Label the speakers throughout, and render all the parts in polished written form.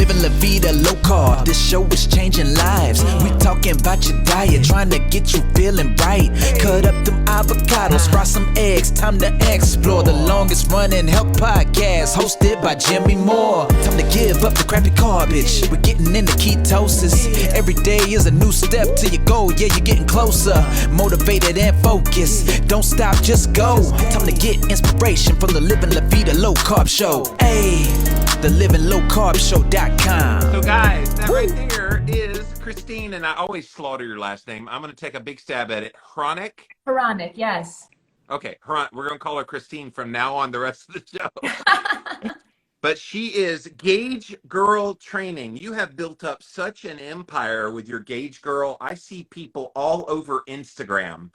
Speaker 1: living La Vida low carb. This show is changing lives. We talking about your diet, trying to get you feeling right. Cut up them avocados, fry some eggs, time to explore the longest running health podcast, hosted by Jimmy Moore. Time to give up the crappy garbage. We're getting into ketosis. Every day is a new step to your goal. Yeah, you're getting closer, motivated and focused. Don't stop, just go. Time to get inspiration from the Living La Vida Low Carb Show. Hey, the livinglowcarbshow.com.
Speaker 2: So guys, that right there is Christine, and I always slaughter your last name. I'm going to take a big stab at it. Hronec?
Speaker 3: Hronec, yes.
Speaker 2: Okay, we're going to call her Christine from now on the rest of the show. But she is Gauge Girl Training. You have built up such an empire with your Gauge Girl. I see people all over Instagram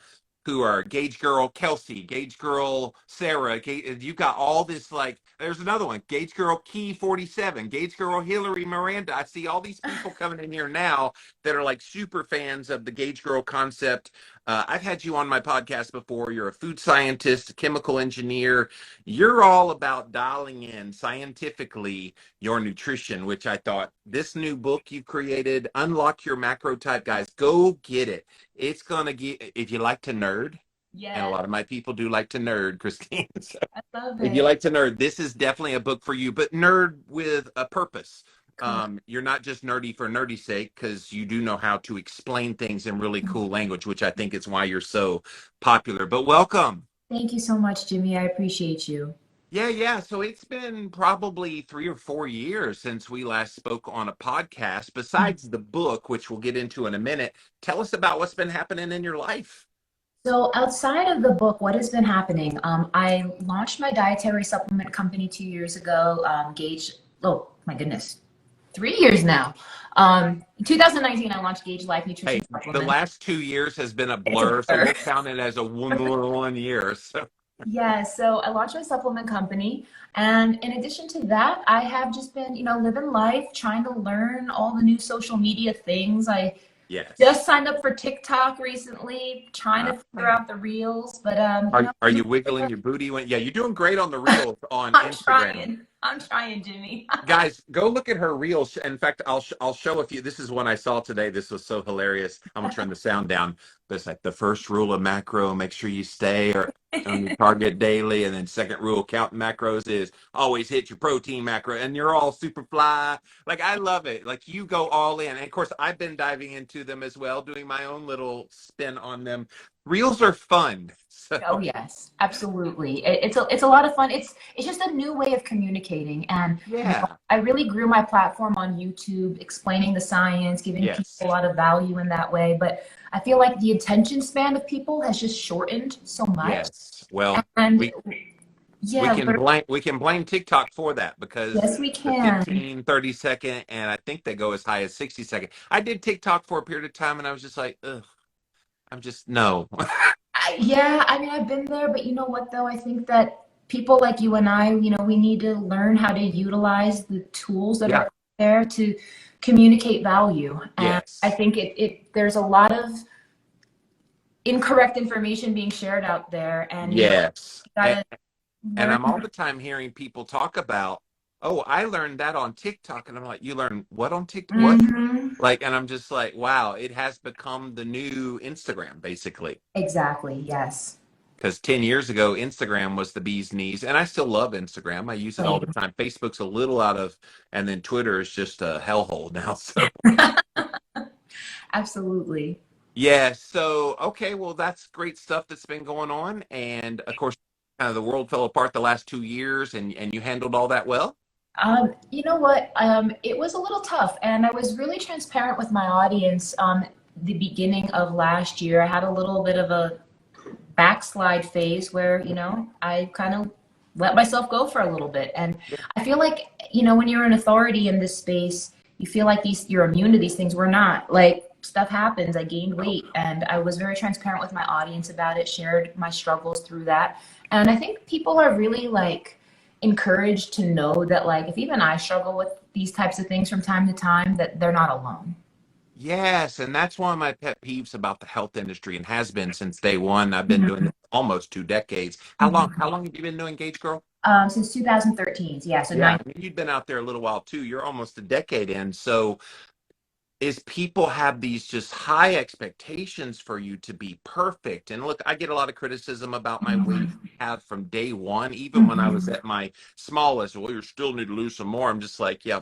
Speaker 2: who are Gauge Girl Kelsey, Gauge Girl Sarah. You got all this, like, there's another one, Gauge Girl Key 47, Gauge Girl Hillary Miranda. I see all these people coming in here now that are like super fans of the Gauge Girl concept. I've had you on my podcast before. You're a food scientist, a chemical engineer. You're all about dialing in scientifically your nutrition, which I thought this new book you created, Unlock Your Macrotype, guys, go get it. It's going to get, if you like to nerd,
Speaker 3: Yeah.
Speaker 2: and a lot of my people do like to nerd, Christine. So
Speaker 3: I love
Speaker 2: if
Speaker 3: it.
Speaker 2: you like to nerd, this is definitely a book for you, but nerd with a purpose. You're not just nerdy for nerdy's sake, because you do know how to explain things in really cool language, which I think is why you're so popular. But welcome.
Speaker 3: Thank you so much, Jimmy. I appreciate you.
Speaker 2: Yeah. So it's been probably 3 or 4 years since we last spoke on a podcast. Besides the book, which we'll get into in a minute, tell us about what's been happening in your life.
Speaker 3: So outside of the book, what has been happening? I launched my dietary supplement company 2 years ago, Gauge, oh my goodness, 3 years now. 2019, I launched Gauge Life Nutrition
Speaker 2: Hey,
Speaker 3: Supplement.
Speaker 2: the last 2 years has been a blur, so we'll count it as a 1 year. So.
Speaker 3: Yeah, so I launched my supplement company. And in addition to that, I have just been, living life, trying to learn all the new social media things. I just signed up for TikTok recently, trying to figure out the reels. But
Speaker 2: are you wiggling your booty? Yeah, you're doing great on the reels on Instagram.
Speaker 3: I'm trying, Jimmy.
Speaker 2: Guys, go look at her reels. In fact, I'll show a few. This is one I saw today. This was so hilarious. I'm gonna turn the sound down. But it's like the first rule of macro: make sure you stay or on your target daily. And then second rule, count macros, is always hit your protein macro. And you're all super fly. Like, I love it. Like, you go all in. And of course, I've been diving into them as well, doing my own little spin on them. Reels are fun. So.
Speaker 3: Oh yes, absolutely. It's a lot of fun. It's just a new way of communicating, and I really grew my platform on YouTube, explaining the science, giving people a lot of value in that way. But I feel like the attention span of people has just shortened so much.
Speaker 2: Yes. Well,
Speaker 3: and
Speaker 2: we can blame TikTok for that, because
Speaker 3: we can.
Speaker 2: The 15, 30 second, and I think they go as high as 60 second. I did TikTok for a period of time, and I was just like, ugh, no.
Speaker 3: Yeah, I mean, I've been there, but you know what, though? I think that people like you and I, we need to learn how to utilize the tools that are there to communicate value. And I think there's a lot of incorrect information being shared out there. And
Speaker 2: and I'm all the time hearing people talk about, oh, I learned that on TikTok. And I'm like, you learn what on TikTok? What? And I'm just like, wow, it has become the new Instagram, basically.
Speaker 3: Exactly, yes.
Speaker 2: Because 10 years ago, Instagram was the bee's knees. And I still love Instagram. I use it all the time. Facebook's a little out of, and then Twitter is just a hellhole now. So.
Speaker 3: Absolutely.
Speaker 2: Yeah. So, okay, well, that's great stuff that's been going on. And of course, kind of the world fell apart the last 2 years, and you handled all that well?
Speaker 3: You know what? It was a little tough, and I was really transparent with my audience. The beginning of last year, I had a little bit of a backslide phase where, I kind of let myself go for a little bit. And I feel like, when you're an authority in this space, you feel like you're immune to these things. We're not. Like, stuff happens. I gained weight, and I was very transparent with my audience about it, shared my struggles through that. And I think people are really encouraged to know that, if even I struggle with these types of things from time to time, that they're not alone.
Speaker 2: Yes, and that's one of my pet peeves about the health industry, and has been since day one. I've been doing it almost 2 decades. How long have you been doing Gauge Girl?
Speaker 3: Since 2013. Yeah, so
Speaker 2: Yeah,
Speaker 3: 9.
Speaker 2: I mean, you've been out there a little while too. You're almost a decade in. So is people have these just high expectations for you to be perfect. And look, I get a lot of criticism about my weight
Speaker 3: Mhm.
Speaker 2: have from day one, even when I was
Speaker 3: Mhm.
Speaker 2: at my smallest. Well, you still need to lose some more. I'm just like, yeah,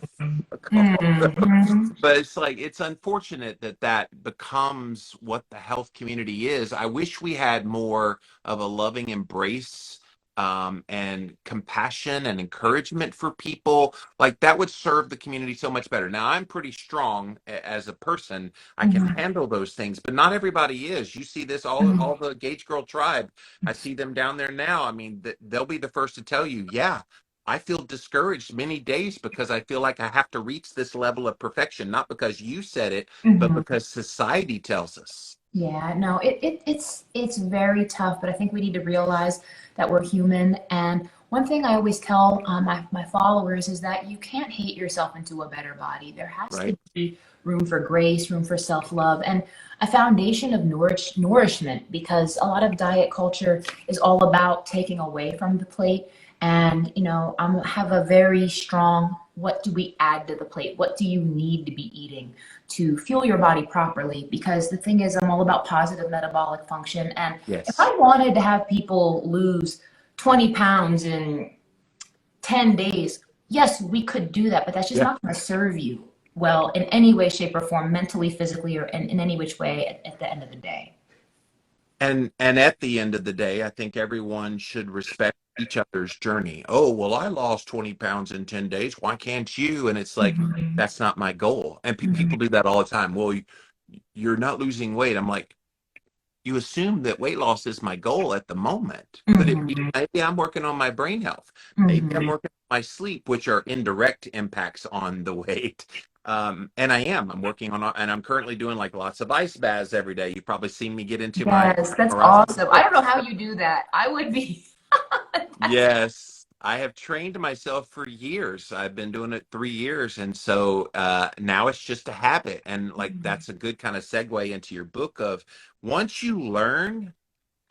Speaker 2: fuck off.
Speaker 3: Mhm.
Speaker 2: But it's like, it's unfortunate that that becomes what the health community is. I wish we had more of a loving embrace, and compassion and encouragement for people. Like that would serve the community so much better. Now, I'm pretty strong as a person. I can
Speaker 3: Mhm.
Speaker 2: handle those things, but not everybody is. You see this all the Gage Girl tribe. I see them down there now. I mean, they'll be the first to tell you, yeah, I feel discouraged many days because I feel like I have to reach this level of perfection, not because you said it, but
Speaker 3: Mhm.
Speaker 2: because society tells us.
Speaker 3: Yeah, no, it's very tough, but I think we need to realize that we're human. And one thing I always tell my followers is that you can't hate yourself into a better body. There has
Speaker 2: Right?
Speaker 3: to be room for grace, room for self-love, and a foundation of nourishment, because a lot of diet culture is all about taking away from the plate. And, I have a very strong, what do we add to the plate? What do you need to be eating to fuel your body properly? Because the thing is, I'm all about positive metabolic function. And if
Speaker 2: Yes.
Speaker 3: I wanted to have people lose 20 pounds in 10 days, yes, we could do that, but that's just
Speaker 2: Yeah.
Speaker 3: not going to serve you well in any way, shape, or form, mentally, physically, or in any which way at the end of the day.
Speaker 2: And at the end of the day, I think everyone should respect each other's journey. Oh, well, I lost 20 pounds in 10 days. Why can't you? And it's like,
Speaker 3: Mhm.
Speaker 2: that's not my goal. And people
Speaker 3: Mhm.
Speaker 2: do that all the time. Well, you're not losing weight. I'm like, you assume that weight loss is my goal at the moment. Could it be
Speaker 3: Mhm.
Speaker 2: maybe I'm working on my brain health? Maybe I'm
Speaker 3: Mhm.
Speaker 2: working on my sleep, which are indirect impacts on the weight. And I am. I'm working on, and I'm currently doing like lots of ice baths every day. You've probably seen me get into my
Speaker 3: Yes, that's
Speaker 2: marathon
Speaker 3: awesome. I don't know
Speaker 2: fix.
Speaker 3: how you do that. I would be. That's.
Speaker 2: Yes, I have trained myself for years. I've been doing it 3 years. And so now it's just a habit. And like that's a good kind of segue into your book of once you learn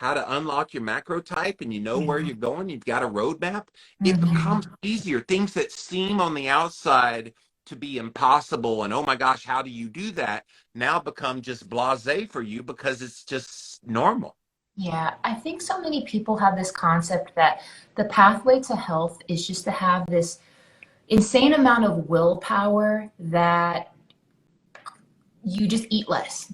Speaker 2: how to unlock your macrotype and you know where
Speaker 3: Yeah.
Speaker 2: you're going, you've got a roadmap, it becomes
Speaker 3: Mhm.
Speaker 2: easier. Things that seem on the outside to be impossible and oh my gosh, how do you do that? Now become just blasé for you because it's just normal.
Speaker 3: Yeah, I think so many people have this concept that the pathway to health is just to have this insane amount of willpower that you just eat less,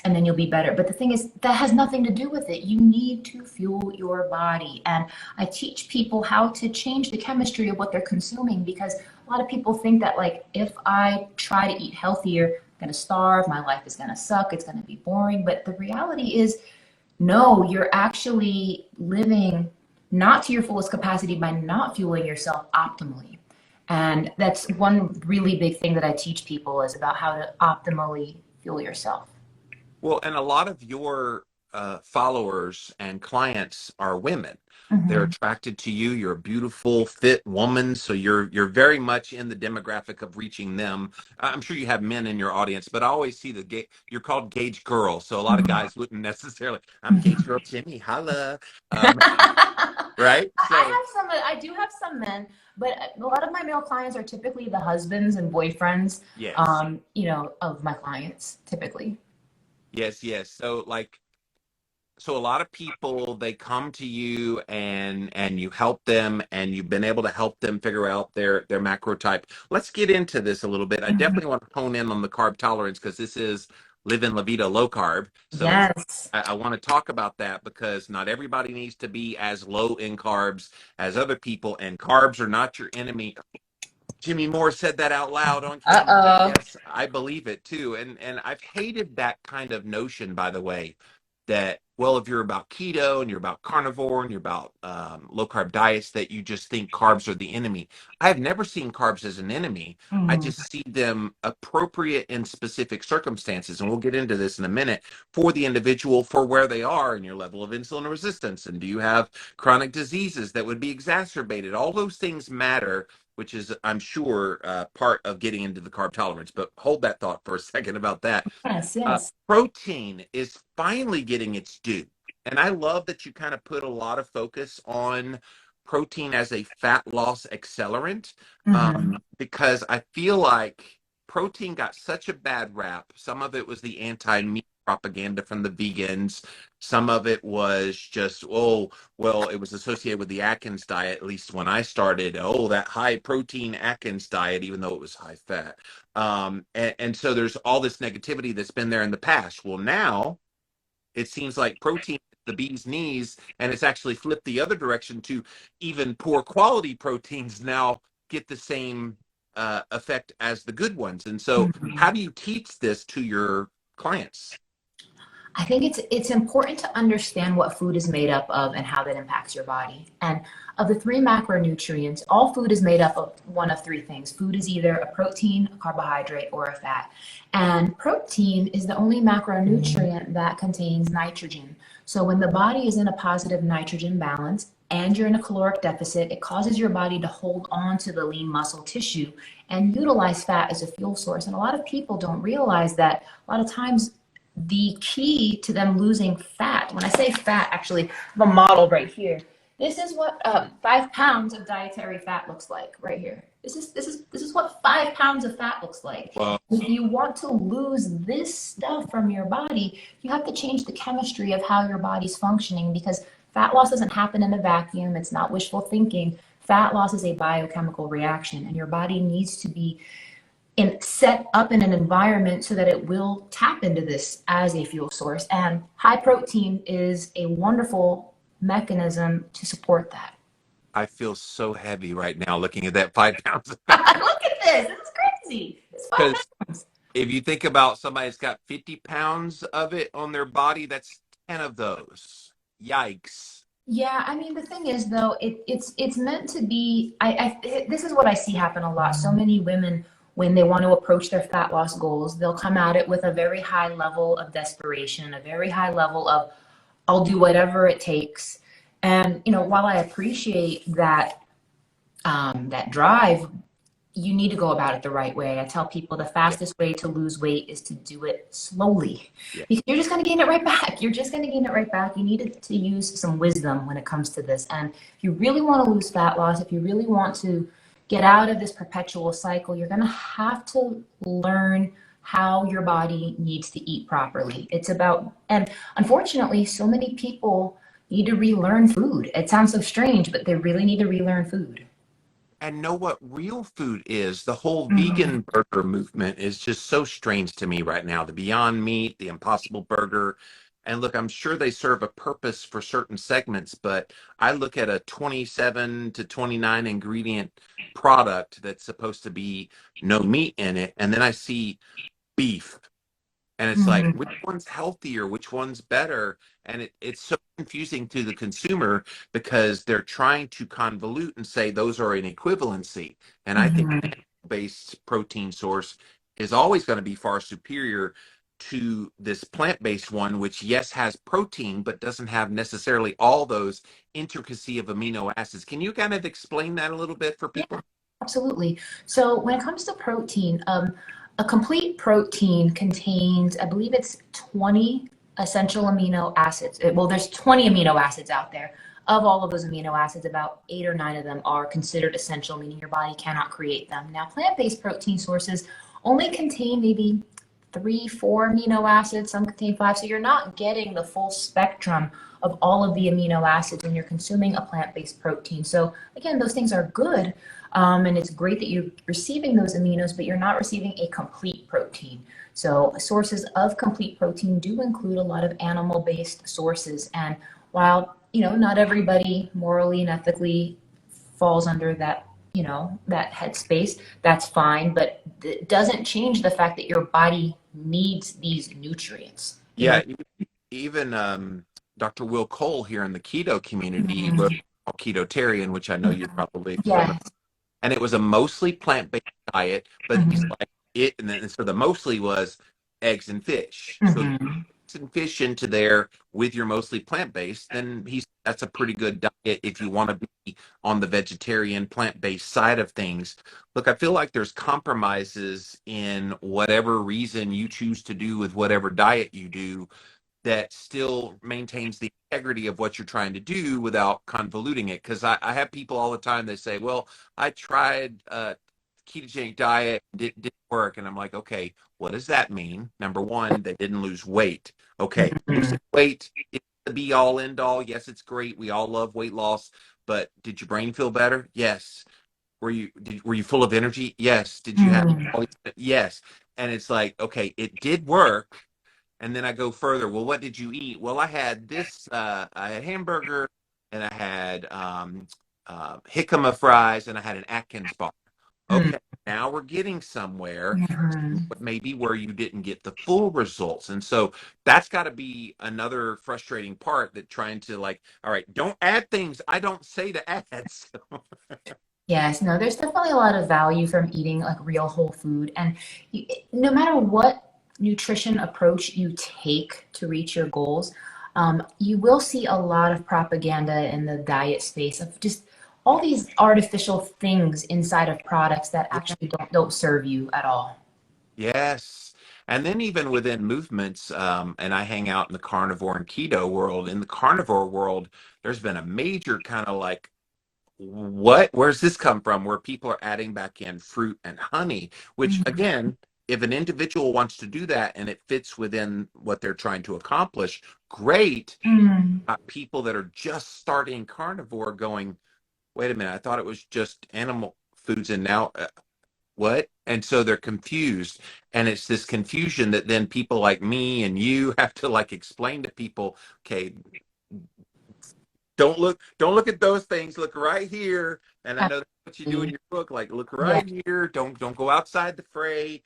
Speaker 3: and then you'll be better. But the thing is, that has nothing to do with it. You need to fuel your body. And I teach people how to change the chemistry of what they're consuming, because a lot of people think that, like, if I try to eat healthier, I'm going to starve, my life is going to suck, it's going to be boring. But the reality is, no, you're actually living not to your fullest capacity by not fueling yourself optimally. And that's one really big thing that I teach people, is about how to optimally fuel yourself.
Speaker 2: Well, and a lot of your followers and clients are women. They're
Speaker 3: Hmm.
Speaker 2: attracted to you. You're a beautiful, fit woman, so you're very much in the demographic of reaching them. I'm sure you have men in your audience, but I always see you're called Gage Girl, so a lot of
Speaker 3: Hmm.
Speaker 2: guys wouldn't necessarily. I'm Gage Girl Jimmy, holla, right?
Speaker 3: I
Speaker 2: So
Speaker 3: have some, I do have some men, but a lot of my male clients are typically the husbands and boyfriends,
Speaker 2: yes,
Speaker 3: of my clients, typically.
Speaker 2: yes, yes. So a lot of people they come to you and you help them and you've been able to help them figure out their macrotype. Let's get into this a little bit. I
Speaker 3: Mhm.
Speaker 2: definitely want to hone in on the carb tolerance because this is living La Vida low carb. So
Speaker 3: Yes.
Speaker 2: I want to talk about that because not everybody needs to be as low in carbs as other people, and carbs are not your enemy. Jimmy Moore said that out loud on camera.
Speaker 3: Uh-oh.
Speaker 2: Yes, I believe it too. And I've hated that kind of notion, by the way, that well, if you're about keto and you're about carnivore and you're about low carb diets, that you just think carbs are the enemy. I've never seen carbs as an enemy. I
Speaker 3: Mhm.
Speaker 2: just see them appropriate in specific circumstances, and we'll get into this in a minute for the individual for where they are and your level of insulin resistance, and do you have chronic diseases that would be exacerbated? All those things matter, which is, I'm sure, part of getting into the carb tolerance. But hold that thought for a second about that.
Speaker 3: Yes, yes.
Speaker 2: Protein is finally getting its due. And I love that you kind of put a lot of focus on protein as a fat loss accelerant, because I feel like protein got such a bad rap. Some of it was the anti-meat propaganda from the vegans. Some of it was just, oh, well, it was associated with the Atkins diet, at least when I started. Oh, that high protein Atkins diet, even though it was high fat. And so there's all this negativity that's been there in the past. Well, now it seems like protein is the bee's knees, and it's actually flipped the other direction to even poor quality proteins now get the same effect as the good ones. And so how do you teach this to your clients?
Speaker 3: I think it's important to understand what food is made up of and how that impacts your body. And of the three macronutrients, all food is made up of one of three things. Food is either a protein, a carbohydrate, or a fat. And protein is the only macronutrient that contains nitrogen. So when the body is in a positive nitrogen balance and you're in a caloric deficit, it causes your body to hold on to the lean muscle tissue and utilize fat as a fuel source. And a lot of people don't realize that a lot of times the key to them losing fat, when I say fat, actually, I have a model right here. This is what 5 pounds of dietary fat looks like right here. This is what 5 pounds of fat looks like.
Speaker 2: Wow.
Speaker 3: If you want to lose this stuff from your body, you have to change the chemistry of how your body's functioning, because fat loss doesn't happen in a vacuum. It's not wishful thinking. Fat loss is a biochemical reaction, and your body needs to be set up in an environment so that it will tap into this as a fuel source. And high protein is a wonderful mechanism to support that.
Speaker 2: I feel so heavy right now looking at that 5 pounds.
Speaker 3: Look at this. This is crazy. It's 5 pounds.
Speaker 2: If you think about somebody that's got 50 pounds of it on their body, that's 10 of those. Yikes.
Speaker 3: Yeah, I mean, the thing is, though, it's meant to be. This is what I see happen a lot. So many women, when they want to approach their fat loss goals, they'll come at it with a very high level of desperation, a very high level of, I'll do whatever it takes. And, while I appreciate that, that drive, you need to go about it the right way. I tell people the fastest way to lose weight is to do it slowly, because you're just going to gain it right back. You're just going to gain it right back. You need to use some wisdom when it comes to this. And if you really want to lose fat loss, if you really want to get out of this perpetual cycle, you're going to have to learn how your body needs to eat properly. It's about, and unfortunately, so many people need to relearn food. It sounds so strange, but they really need to relearn food.
Speaker 2: And know what real food is. The whole vegan burger movement is just so strange to me right now. The Beyond Meat, the Impossible Burger. And look, I'm sure they serve a purpose for certain segments, but I look at a 27 to 29 ingredient product that's supposed to be no meat in it, and then I see beef. And it's like, which one's healthier? Which one's better? And it's so confusing to the consumer because they're trying to convolute and say those are an equivalency. And I think plant-based protein source is always going to be far superior to this plant-based one, which, yes, has protein, but doesn't have necessarily all those intricacy of amino acids. Can you kind of explain that a little bit for people?
Speaker 3: Yeah, absolutely. So when it comes to protein, a complete protein contains, I believe it's 20 essential amino acids. Well, there's 20 amino acids out there. Of all of those amino acids, about 8 or 9 of them are considered essential, meaning your body cannot create them. Now, plant-based protein sources only contain maybe 3, 4 amino acids. Some contain 5. So you're not getting the full spectrum of all of the amino acids when you're consuming a plant-based protein. So again, those things are good. And it's great that you're receiving those aminos, but you're not receiving a complete protein. So sources of complete protein do include a lot of animal-based sources. And while, not everybody morally and ethically falls under that, that headspace, that's fine. But it doesn't change the fact that your body needs these nutrients.
Speaker 2: Yeah, even Dr. Will Cole here in the keto community, Ketotarian, which I know you're probably familiar with. And it was a mostly plant-based diet, but he's like it, and then so the mostly was eggs and fish. So eggs and fish into there with your mostly plant-based, then that's a pretty good diet if you want to be on the vegetarian plant-based side of things. Look, I feel like there's compromises in whatever reason you choose to do with whatever diet you do. that still maintains the integrity of what you're trying to do without convoluting it. Because I have people all the time, they say, well, I tried a ketogenic diet, didn't work. And I'm like, okay, what does that mean? Number one, they didn't lose weight. Okay, losing weight is the be all end all. Yes, it's great. We all love weight loss, but did your brain feel better? Yes. Were you full of energy? Yes. Did you have yes. And it's like, okay, it did work. And then I go further. Well, what did you eat? Well, I had this. I had hamburger, and I had jicama fries, and I had an Atkins bar. Okay, now we're getting somewhere. But maybe where you didn't get the full results, and so that's got to be another frustrating part. That trying to like, all right, don't add things I don't say to add. So.
Speaker 3: Yes, no, there's definitely a lot of value from eating like real whole food. And no matter what nutrition approach you take to reach your goals, you will see a lot of propaganda in the diet space of just all these artificial things inside of products that actually don't serve you at all.
Speaker 2: Yes. And then even within movements, and I hang out in the carnivore and keto world. In the carnivore world, there's been a major kind of like, where's this come from? Where people are adding back in fruit and honey, which again, if an individual wants to do that and it fits within what they're trying to accomplish, great. People that are just starting carnivore going, wait a minute, I thought it was just animal foods and now what? And so they're confused. And it's this confusion that then people like me and you have to like explain to people, okay, don't look at those things. Look right here. And I know that's what you do in your book. Like, look right here. Don't go outside the fray.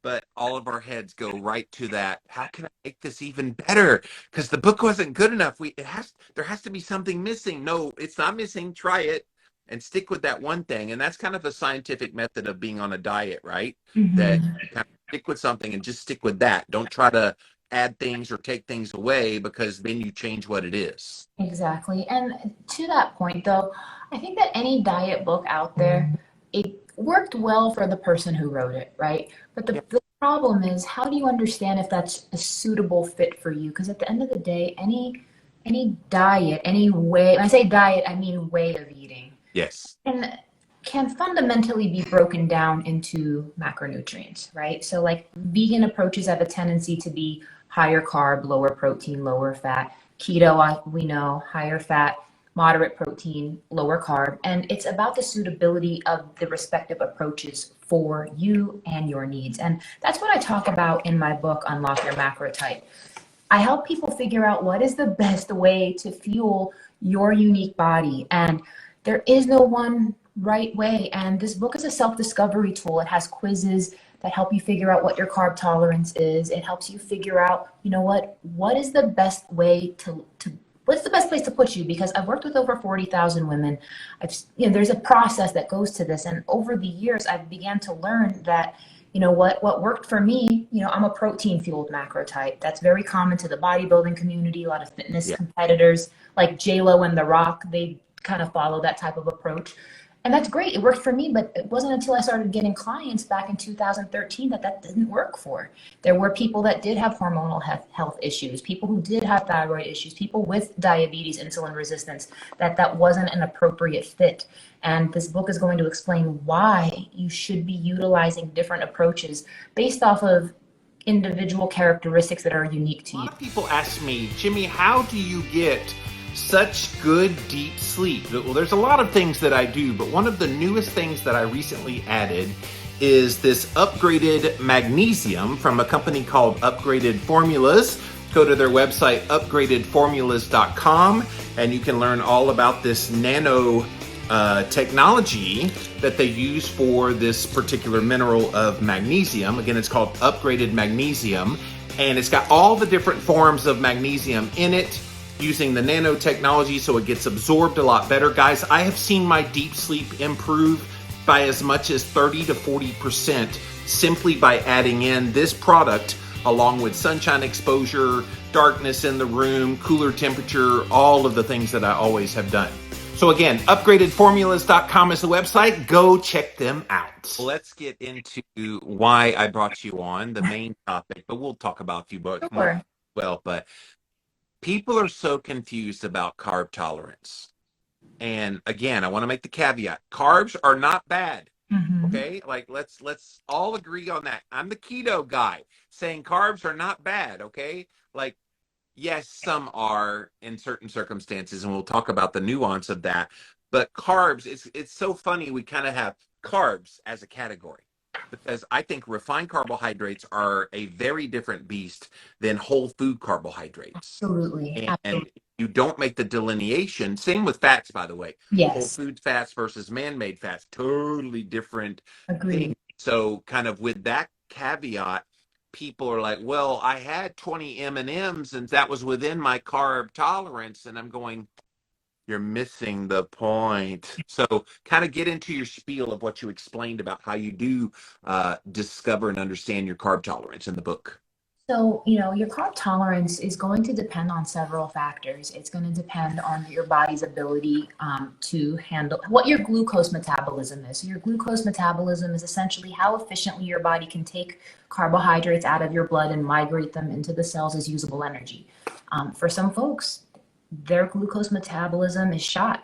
Speaker 2: But all of our heads go right to that. How can I make this even better? Because the book wasn't good enough. There has to be something missing. No, it's not missing. Try it and stick with that one thing. And that's kind of a scientific method of being on a diet, right? That you kind of stick with something and just stick with that. Don't try to add things or take things away, because then you change what it is.
Speaker 3: Exactly. And to that point, though, I think that any diet book out there, it worked well for the person who wrote it, right? But the problem is, how do you understand if that's a suitable fit for you? Because at the end of the day, any diet, any way, when I say diet, I mean way of eating,
Speaker 2: Yes.
Speaker 3: can fundamentally be broken down into macronutrients, right? So like vegan approaches have a tendency to be higher carb, lower protein, lower fat. Keto, we know, higher fat, moderate protein, lower carb. And it's about the suitability of the respective approaches for you and your needs. And that's what I talk about in my book, Unlock Your Macrotype. I help people figure out what is the best way to fuel your unique body. And there is no one right way. And this book is a self-discovery tool. It has quizzes that help you figure out what your carb tolerance is. It helps you figure out, you know what is the best way to what's the best place to put you? Because I've worked with over 40,000 women. There's a process that goes to this. And over the years, I've began to learn that, what worked for me, I'm a protein fueled macrotype. That's very common to the bodybuilding community. A lot of fitness competitors like J-Lo and The Rock, they kind of follow that type of approach. And that's great. It worked for me, but it wasn't until I started getting clients back in 2013 that didn't work for. There were people that did have hormonal health issues, people who did have thyroid issues, people with diabetes, insulin resistance, that wasn't an appropriate fit. And this book is going to explain why you should be utilizing different approaches based off of individual characteristics that are unique to you.
Speaker 2: A lot of people ask me, Jimmy, how do you get such good deep sleep? Well, there's a lot of things that I do, but one of the newest things that I recently added is this upgraded magnesium from a company called Upgraded Formulas. Go to their website, upgradedformulas.com, and you can learn all about this nano technology that they use for this particular mineral of magnesium. Again, it's called Upgraded Magnesium, and it's got all the different forms of magnesium in it, using the nanotechnology so it gets absorbed a lot better. Guys, I have seen my deep sleep improve by as much as 30 to 40% simply by adding in this product along with sunshine exposure, darkness in the room, cooler temperature, all of the things that I always have done. So again, upgradedformulas.com is the website. Go check them out. Let's get into why I brought you on, the main topic, but we'll talk about a few books more. well, but people are so confused about carb tolerance. And again, I want to make the caveat. Carbs are not bad.
Speaker 3: Mm-hmm.
Speaker 2: Okay? Like let's all agree on that. I'm the keto guy saying carbs are not bad, okay? Like yes, some are in certain circumstances, and we'll talk about the nuance of that. But carbs, it's so funny we kind of have carbs as a category because I think refined carbohydrates are a very different beast than whole food carbohydrates.
Speaker 3: Absolutely.
Speaker 2: And
Speaker 3: Absolutely.
Speaker 2: you don't make the delineation. Same with fats, by the way. Whole
Speaker 3: Yes.
Speaker 2: food fats versus man-made fats, totally different
Speaker 3: Agreed.
Speaker 2: things. So kind of with that caveat, people are like, well, I had 20 M&Ms and that was within my carb tolerance. And I'm going, you're missing the point. So kind of get into your spiel of what you explained about how you do discover and understand your carb tolerance in the book.
Speaker 3: So, your carb tolerance is going to depend on several factors. It's going to depend on your body's ability to handle what your glucose metabolism is. So your glucose metabolism is essentially how efficiently your body can take carbohydrates out of your blood and migrate them into the cells as usable energy. For some folks, their glucose metabolism is shot.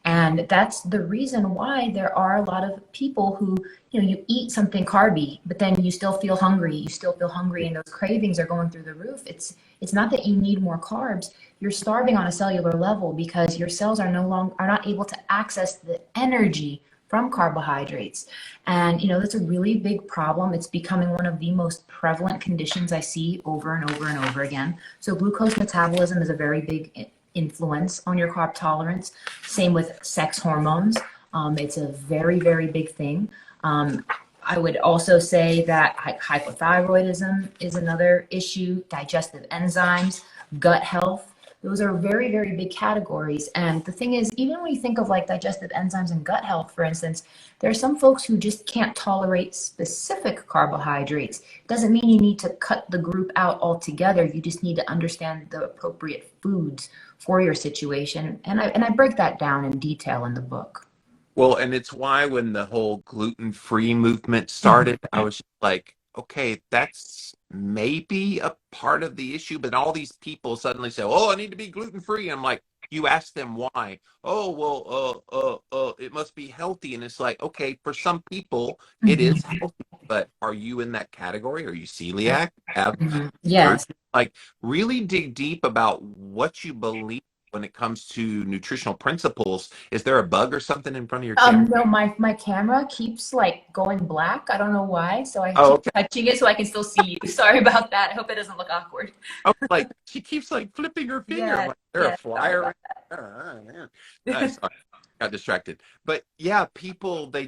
Speaker 3: And that's the reason why there are a lot of people who, you eat something carby, but then you still feel hungry. You still feel hungry and those cravings are going through the roof. It's not that you need more carbs. You're starving on a cellular level because your cells are not able to access the energy from carbohydrates. And, that's a really big problem. It's becoming one of the most prevalent conditions I see over and over and over again. So glucose metabolism is a very big influence on your carb tolerance. Same with sex hormones. It's a very, very big thing. I would also say that hypothyroidism is another issue, digestive enzymes, gut health. Those are very, very big categories. And the thing is, even when you think of like digestive enzymes and gut health, for instance, there are some folks who just can't tolerate specific carbohydrates. Doesn't mean you need to cut the group out altogether. You just need to understand the appropriate foods for your situation. And I break that down in detail in the book.
Speaker 2: Well, and it's why when the whole gluten-free movement started, I was just like, okay, that's maybe a part of the issue, but all these people suddenly say, oh, I need to be gluten-free. I'm like, you ask them why. Oh, well, it must be healthy. And it's like, okay, for some people, it is healthy, but are you in that category? Are you celiac? Have
Speaker 3: Yes.
Speaker 2: like really dig deep about what you believe when it comes to nutritional principles. Is there a bug or something in front of your camera?
Speaker 3: No, my camera keeps like going black. I don't know why. So I
Speaker 2: Oh,
Speaker 3: keep
Speaker 2: okay.
Speaker 3: touching it so I can still see you. Sorry about that. I hope it doesn't look awkward.
Speaker 2: Oh, like she keeps like flipping her finger. I'm
Speaker 3: Yeah,
Speaker 2: like, there a
Speaker 3: yeah, sorry
Speaker 2: flyer?
Speaker 3: about
Speaker 2: Oh, man.
Speaker 3: that.
Speaker 2: Sorry, got distracted. But yeah, people they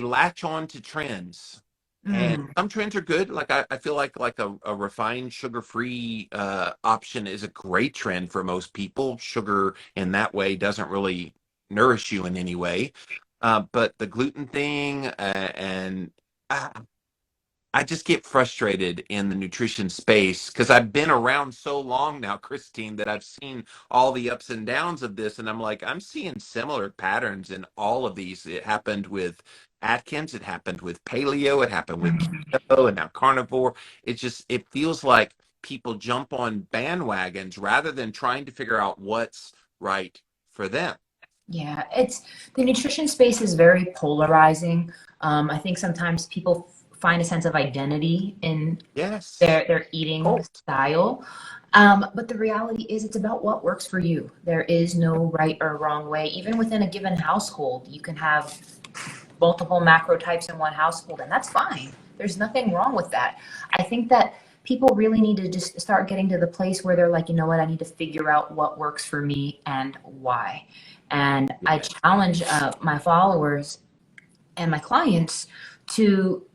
Speaker 2: latch on to trends. And
Speaker 3: Mm,
Speaker 2: some trends are good. Like I feel like a refined sugar-free option is a great trend for most people. Sugar in that way doesn't really nourish you in any way. But the gluten thing and I just get frustrated in the nutrition space because I've been around so long now, Christine, that I've seen all the ups and downs of this. And I'm like, I'm seeing similar patterns in all of these. It happened with Atkins, it happened with paleo, it happened with keto, and now carnivore. It feels like people jump on bandwagons rather than trying to figure out what's right for them.
Speaker 3: yeah, it's the nutrition space is very polarizing. I think sometimes people find a sense of identity in
Speaker 2: Yes.
Speaker 3: their eating
Speaker 2: Cult.
Speaker 3: style. But the reality is it's about what works for you. There is no right or wrong way. Even within a given household, you can have multiple macrotypes in one household, and that's fine. There's nothing wrong with that. I think that people really need to just start getting to the place where they're like, you know what, I need to figure out what works for me and why. And I challenge my followers and my clients to,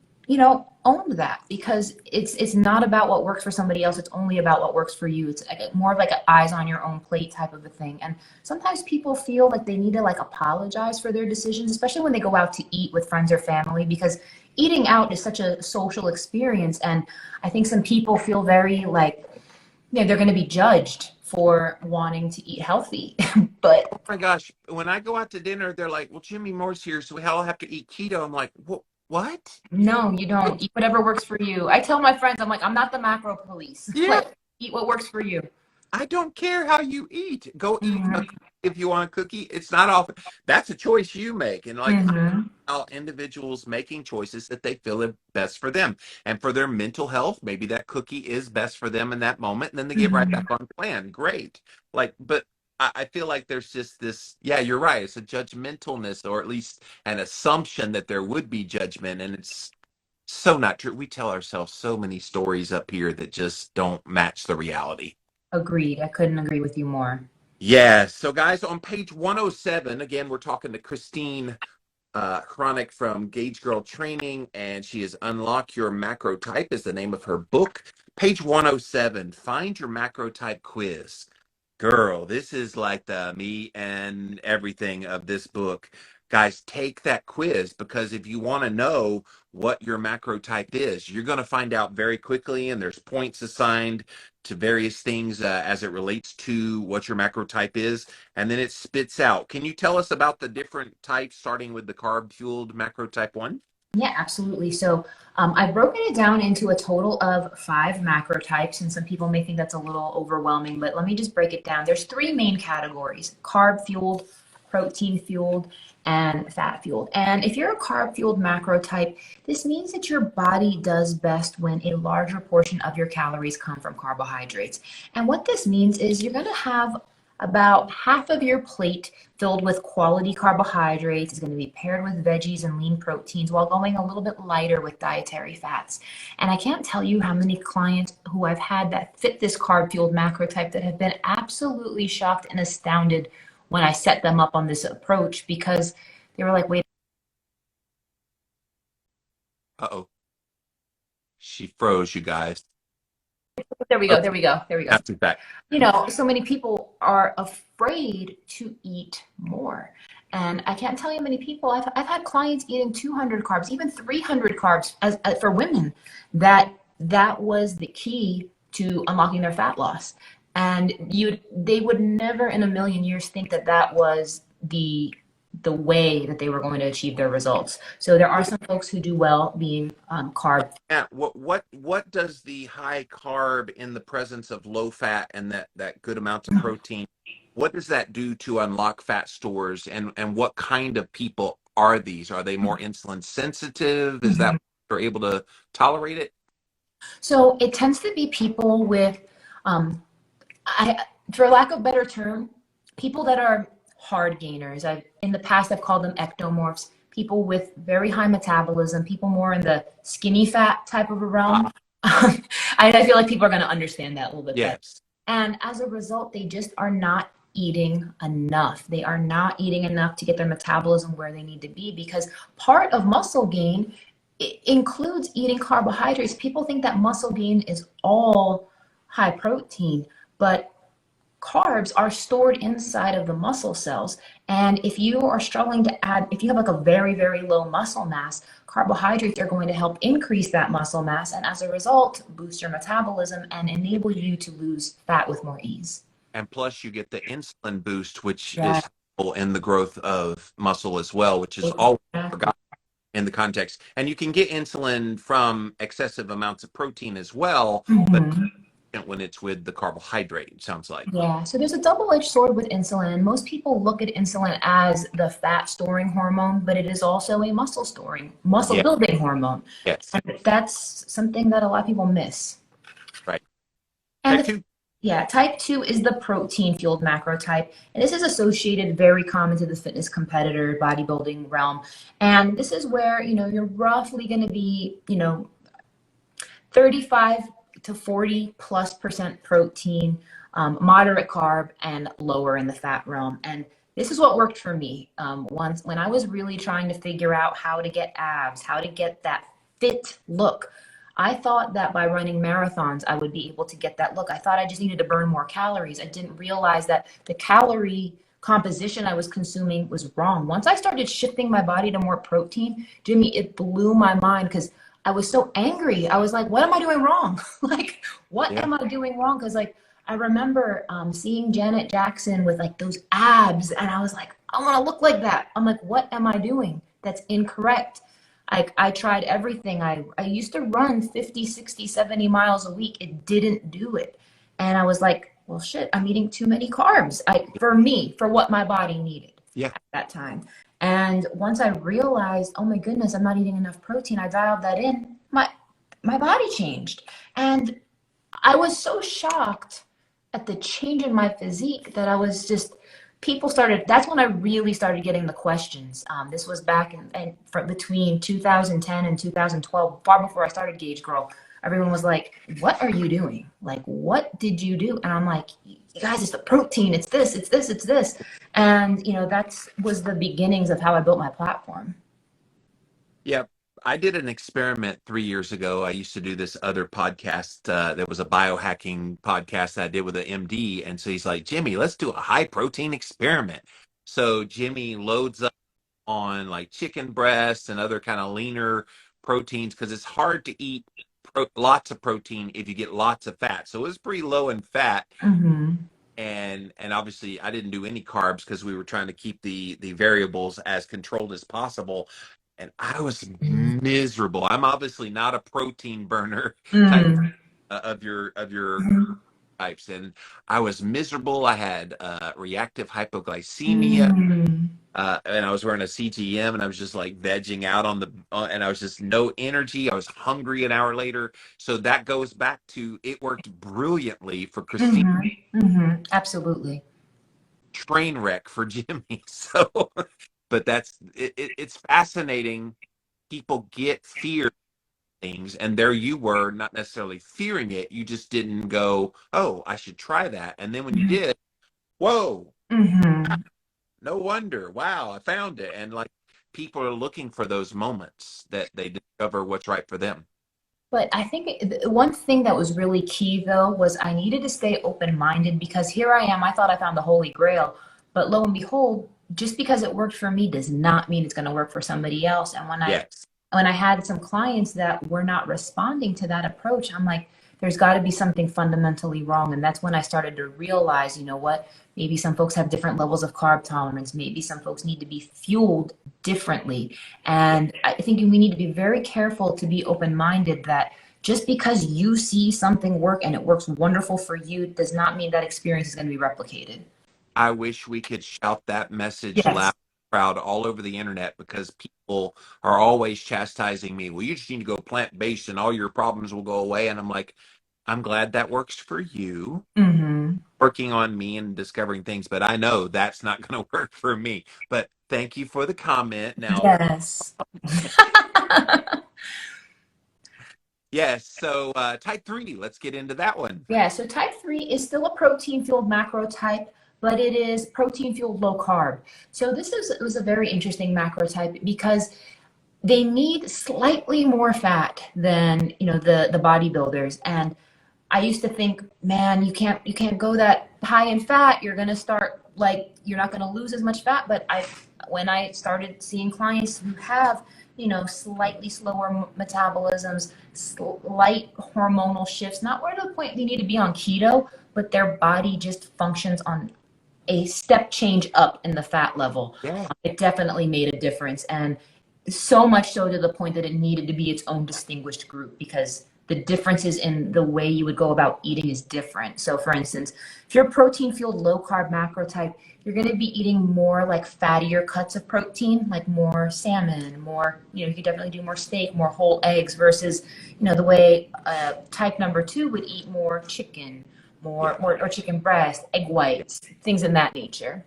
Speaker 3: own that, because it's not about what works for somebody else. It's only about what works for you. It's more of like an eyes on your own plate type of a thing. And sometimes people feel like they need to like apologize for their decisions, especially when they go out to eat with friends or family, because eating out is such a social experience. And I think some people feel very like, they're going to be judged for wanting to eat healthy. But
Speaker 2: Oh my gosh, when I go out to dinner, they're like, well, Jimmy Moore's here, so I'll have to eat keto. I'm like, what?
Speaker 3: no, you don't. Eat whatever works for you. I tell my friends, I'm like, I'm not the macro police.
Speaker 2: Yeah.
Speaker 3: Like, Eat what works for you.
Speaker 2: I don't care how you eat. Go eat a
Speaker 3: Mhm.
Speaker 2: cookie if you want a cookie. It's not often. That's a choice you make. And like
Speaker 3: Mhm.
Speaker 2: how individuals making choices that they feel are best for them and for their mental health. Maybe that cookie is best for them in that moment, and then they get right back
Speaker 3: Mhm.
Speaker 2: on plan. Great. Like, but I feel like there's just this. Yeah, you're right. It's a judgmentalness, or at least an assumption that there would be judgment, and it's so not true. We tell ourselves so many stories up here that just don't match the reality.
Speaker 3: Agreed. I couldn't agree with you more.
Speaker 2: Yeah. So, guys, on page 107, again, we're talking to Christine Hronec from Gauge Girl Training, and she is Unlock Your Macrotype is the name of her book. Page 107, Find Your Macrotype Quiz. Girl, this is like the me and everything of this book. Guys, take that quiz, because if you want to know what your macrotype is, you're going to find out very quickly, and there's points assigned to various things as it relates to what your macrotype is, and then it spits out. Can you tell us about the different types, starting with the carb-fueled macrotype 1?
Speaker 3: Yeah, absolutely. So I've broken it down into a total of 5 macrotypes, and some people may think that's a little overwhelming, but let me just break it down. There's 3 main categories: carb fueled, protein fueled, and fat fueled. And if you're a carb fueled macrotype, this means that your body does best when a larger portion of your calories come from carbohydrates. And what this means is you're going to have about half of your plate filled with quality carbohydrates is going to be paired with veggies and lean proteins, while going a little bit lighter with dietary fats. And I can't tell you how many clients who I've had that fit this carb fueled macrotype that have been absolutely shocked and astounded when I set them up on this approach, because they were like, wait.
Speaker 2: Uh-oh. She froze, you guys.
Speaker 3: There we go.
Speaker 2: Okay,
Speaker 3: There we go. There we go.
Speaker 2: now she's back.
Speaker 3: So many people are afraid to eat more. And I can't tell you how many people I've had clients eating 200 carbs, even 300 carbs for women, that was the key to unlocking their fat loss. And they would never in a million years think that that was the way that they were going to achieve their results. So there are some folks who do well being carb.
Speaker 2: Yeah, what does the high carb in the presence of low fat and that good amount of protein, what does that do to unlock fat stores, and what kind of people are these? Are they more insulin sensitive? Is that they're able to tolerate it?
Speaker 3: So it tends to be people with, I, for lack of a better term, people that are hard gainers. In the past, I've called them ectomorphs, people with very high metabolism, people more in the skinny fat type of a realm. I feel like people are going to understand that a little bit better.
Speaker 2: Yes.
Speaker 3: And as a result, they just are not eating enough. They are not eating enough to get their metabolism where they need to be, because part of muscle gain includes eating carbohydrates. People think that muscle gain is all high protein, but carbs are stored inside of the muscle cells. And if you are struggling to add, if you have like a very, very low muscle mass, carbohydrates are going to help increase that muscle mass. And as a result, boost your metabolism and enable you to lose fat with more ease.
Speaker 2: And plus you get the insulin boost, which
Speaker 3: Yeah.
Speaker 2: is helpful in the growth of muscle as well, which is always forgotten in the context. And you can get insulin from excessive amounts of protein as well, but when it's with the carbohydrate, it sounds like.
Speaker 3: Yeah, so there's a double-edged sword with insulin. Most people look at insulin as the fat storing hormone, but it is also a muscle building hormone.
Speaker 2: Yes.
Speaker 3: And that's something that a lot of people miss.
Speaker 2: Right.
Speaker 3: And type 2 is the protein fueled macrotype. And this is associated very common to the fitness competitor bodybuilding realm. And this is where, you're roughly going to be, 35 to 40+% protein, moderate carb, and lower in the fat realm. And this is what worked for me. Once when I was really trying to figure out how to get abs, how to get that fit look, I thought that by running marathons, I would be able to get that look. I thought I just needed to burn more calories. I didn't realize that the calorie composition I was consuming was wrong. Once I started shifting my body to more protein, Jimmy, it blew my mind, because I was so angry. I was like, what am I doing wrong? What am I doing wrong? Because I remember seeing Janet Jackson with those abs, and I was like, I want to look like that. I'm like, what am I doing? That's incorrect. I tried everything. I used to run 50, 60, 70 miles a week. It didn't do it. And I was like, well, shit, I'm eating too many carbs. For me, for what my body needed
Speaker 2: Yeah.
Speaker 3: at that time. And once I realized, oh my goodness, I'm not eating enough protein, I dialed that in. My body changed. And I was so shocked at the change in my physique that I was just, people started, that's when I really started getting the questions. This was back between 2010 and 2012, far before I started Gauge Girl. Everyone was like, what are you doing? Like, what did you do? And I'm like, you guys, it's the protein. It's this, it's this, it's this. And, that was the beginnings of how I built my platform.
Speaker 2: Yeah. I did an experiment 3 years ago. I used to do this other podcast. There was a biohacking podcast that I did with an MD. And so he's like, Jimmy, let's do a high protein experiment. So Jimmy loads up on like chicken breasts and other kind of leaner proteins because it's hard to eat lots of protein if you get lots of fat. So it was pretty low in fat.
Speaker 3: Mm-hmm.
Speaker 2: And obviously I didn't do any carbs because we were trying to keep the variables as controlled as possible. And I was miserable. I'm obviously not a protein burner type of your types, and I was miserable. I had reactive hypoglycemia, and I was wearing a CGM, and I was just like vegging out on and I was just no energy. I was hungry an hour later. So that goes back to it worked brilliantly for Christine.
Speaker 3: Absolutely.
Speaker 2: Train wreck for Jimmy. So, but it's fascinating. People get fear things, and there you were, not necessarily fearing it. You just didn't go, oh, I should try that. And then when you did, whoa, no wonder. Wow, I found it. And like people are looking for those moments that they discover what's right for them.
Speaker 3: But I think one thing that was really key, though, was I needed to stay open-minded because here I am. I thought I found the Holy Grail, but lo and behold, just because it worked for me does not mean it's going to work for somebody else. And
Speaker 2: Yes.
Speaker 3: when I had some clients that were not responding to that approach, I'm like, there's got to be something fundamentally wrong. And that's when I started to realize, you know what, maybe some folks have different levels of carb tolerance. Maybe some folks need to be fueled differently. And I think we need to be very careful to be open-minded that just because you see something work and it works wonderful for you does not mean that experience is going to be replicated.
Speaker 2: I wish we could shout that message
Speaker 3: Yes.
Speaker 2: loud, proud all over the internet because people are always chastising me. Well, you just need to go plant-based and all your problems will go away. And I'm like, I'm glad that works for you. Working on me and discovering things, but I know that's not going to work for me. But thank you for the comment. Now,
Speaker 3: Yes.
Speaker 2: yes. So type 3, let's get into that one.
Speaker 3: Yeah, so type 3 is still a protein-fueled macrotype, but it is protein-fueled low carb. So it was a very interesting macrotype because they need slightly more fat than, the bodybuilders. And I used to think, man, you can't go that high in fat. You're gonna start you're not gonna lose as much fat. But when I started seeing clients who have, slightly slower metabolisms, slight hormonal shifts, not where to the point they need to be on keto, but their body just functions on a step change up in the fat level.
Speaker 2: Yeah.
Speaker 3: It definitely made a difference. And so much so to the point that it needed to be its own distinguished group because the differences in the way you would go about eating is different. So for instance, if you're a protein-fueled low-carb macrotype, you're going to be eating more like fattier cuts of protein, like more salmon, more, you could definitely do more steak, more whole eggs versus, the way type number 2 would eat more chicken, more or chicken breast, egg whites, things in that nature.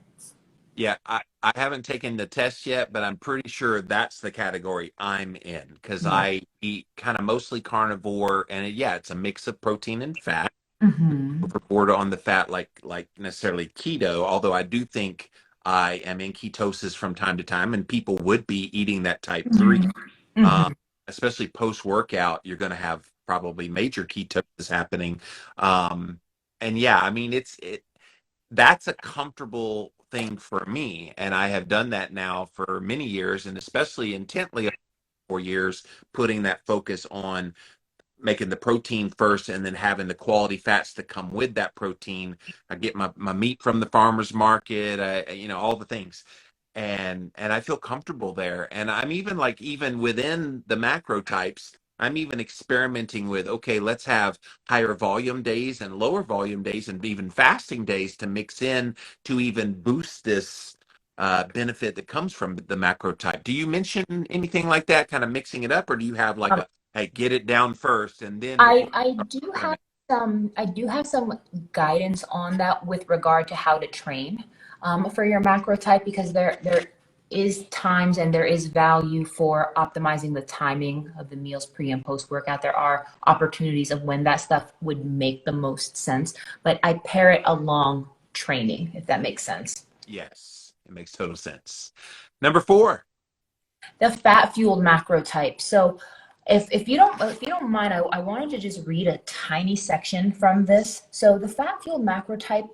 Speaker 2: Yeah, I haven't taken the test yet, but I'm pretty sure that's the category I'm in because I eat kind of mostly carnivore, and it's a mix of protein and fat. Overboard on the fat, like necessarily keto. Although I do think I am in ketosis from time to time, and people would be eating that type 3, especially post workout. You're going to have probably major ketosis happening, and yeah, I mean that's a comfortable thing for me. And I have done that now for many years and especially intently 4 years, putting that focus on making the protein first and then having the quality fats that come with that protein. I get my meat from the farmer's market, all the things. And I feel comfortable there. And I'm even within the macro types, I'm even experimenting with, okay, let's have higher volume days and lower volume days and even fasting days to mix in to even boost this benefit that comes from the macrotype. Do you mention anything like that, kind of mixing it up, or do you have like a, hey, get it down first and then if you
Speaker 3: I do have some guidance on that with regard to how to train for your macrotype, because there is times and there is value for optimizing the timing of the meals pre and post workout. There are opportunities of when that stuff would make the most sense, but I pair it along training, if that makes sense.
Speaker 2: yes, it makes total sense. Number 4.
Speaker 3: The fat fueled macrotype. So if you don't mind, I wanted to just read a tiny section from this. So the fat fueled macrotype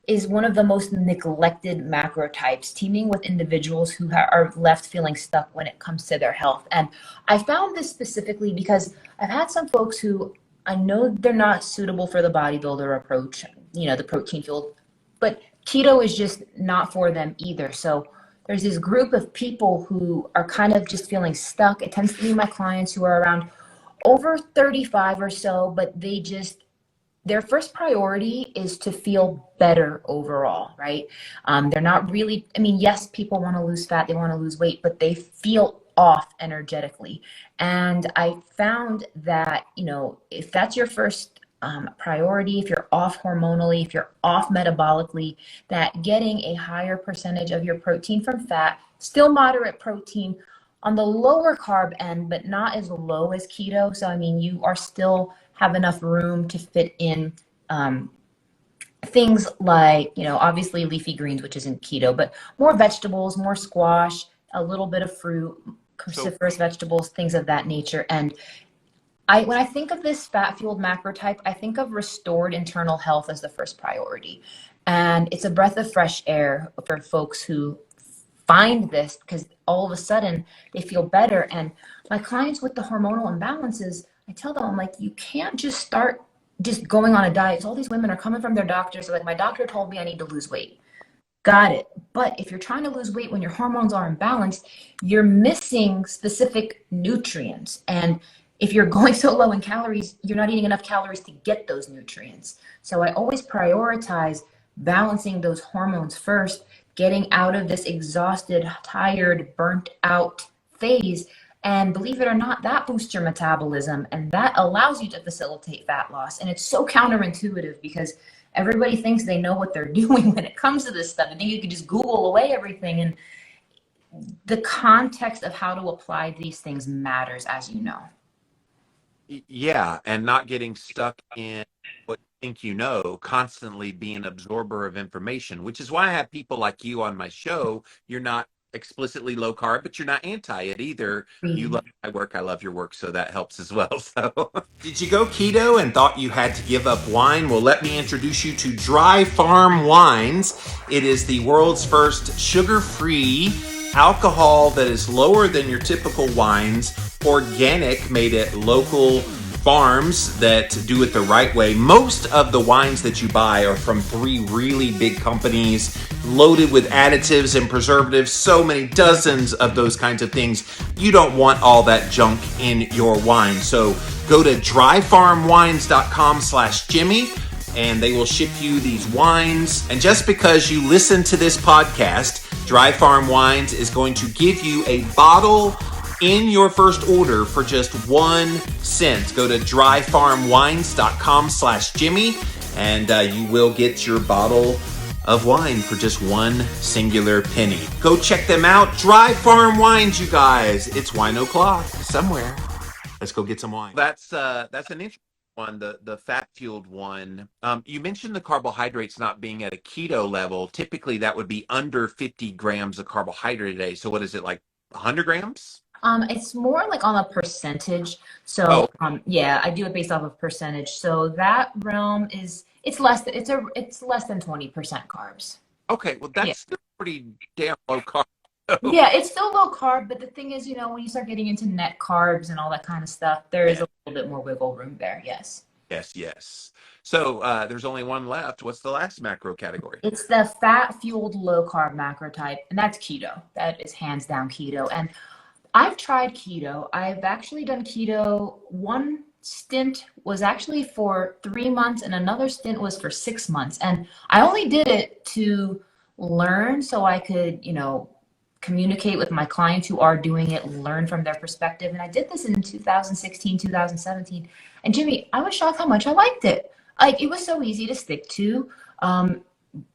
Speaker 3: is one of the most neglected macrotypes, teaming with individuals who are left feeling stuck when it comes to their health. And I found this specifically because I've had some folks who I know they're not suitable for the bodybuilder approach, the protein fueled, but keto is just not for them either. So there's this group of people who are kind of just feeling stuck. It tends to be my clients who are around over 35 or so, but their first priority is to feel better overall, right? They're not really, yes, people want to lose fat, they want to lose weight, but they feel off energetically. And I found that, if that's your first priority, if you're off hormonally, if you're off metabolically, that getting a higher percentage of your protein from fat, still moderate protein on the lower carb end, but not as low as keto. So, you are still have enough room to fit in things like, obviously leafy greens, which isn't keto, but more vegetables, more squash, a little bit of fruit, cruciferous vegetables, things of that nature. And when I think of this fat-fueled macrotype, I think of restored internal health as the first priority. And it's a breath of fresh air for folks who find this, because all of a sudden they feel better. And my clients with the hormonal imbalances, I tell them, I'm like, you can't just start just going on a diet. So all these women are coming from their doctors. They're like, my doctor told me I need to lose weight. Got it. But if you're trying to lose weight when your hormones are imbalanced, you're missing specific nutrients. And if you're going so low in calories, you're not eating enough calories to get those nutrients. So I always prioritize balancing those hormones first, getting out of this exhausted, tired, burnt out phase. And believe it or not, that boosts your metabolism and that allows you to facilitate fat loss. And it's so counterintuitive because everybody thinks they know what they're doing when it comes to this stuff. I think you can just Google away everything. And the context of how to apply these things matters, as you know.
Speaker 2: Yeah, and not getting stuck in what you think you know, constantly being an absorber of information, which is why I have people like you on my show. You're not explicitly low carb, but you're not anti it either. You love my work, I love your work, so that helps as well. So, did you go keto and thought you had to give up wine? Well, let me introduce you to Dry Farm Wines. It is the world's first sugar-free alcohol that is lower than your typical wines, organic, made at local farms that do it the right way. Most of the wines that you buy are from 3 really big companies, loaded with additives and preservatives, so many dozens of those kinds of things. You don't want all that junk in your wine. So go to dryfarmwines.com/Jimmy and they will ship you these wines. And just because you listen to this podcast, Dry Farm Wines is going to give you a bottle in your first order for just 1 cent. Go to dryfarmwines.com/Jimmy and you will get your bottle of wine for just 1 singular penny. Go check them out. Dry Farm Wines, you guys. It's wine o'clock somewhere. Let's go get some wine. That's an interesting one, the fat fueled one. You mentioned the carbohydrates not being at a keto level. Typically that would be under 50 grams of carbohydrate a day. So what is it, like 100 grams?
Speaker 3: It's more like on a percentage. So, yeah, I do it based off of percentage. So that realm it's less than 20% carbs.
Speaker 2: Okay, well that's still pretty damn low carb.
Speaker 3: Yeah, it's still low carb, but the thing is, when you start getting into net carbs and all that kind of stuff, there is a little bit more wiggle room there. Yes.
Speaker 2: Yes. So there's only one left. What's the last macro category?
Speaker 3: It's the fat fueled low carb macrotype, and that's keto. That is hands down keto. And I've tried keto. I've actually done keto. One stint was actually for 3 months, and another stint was for 6 months. And I only did it to learn so I could, communicate with my clients who are doing it, learn from their perspective. And I did this in 2016, 2017. And Jimmy, I was shocked how much I liked it. Like, it was so easy to stick to. Um,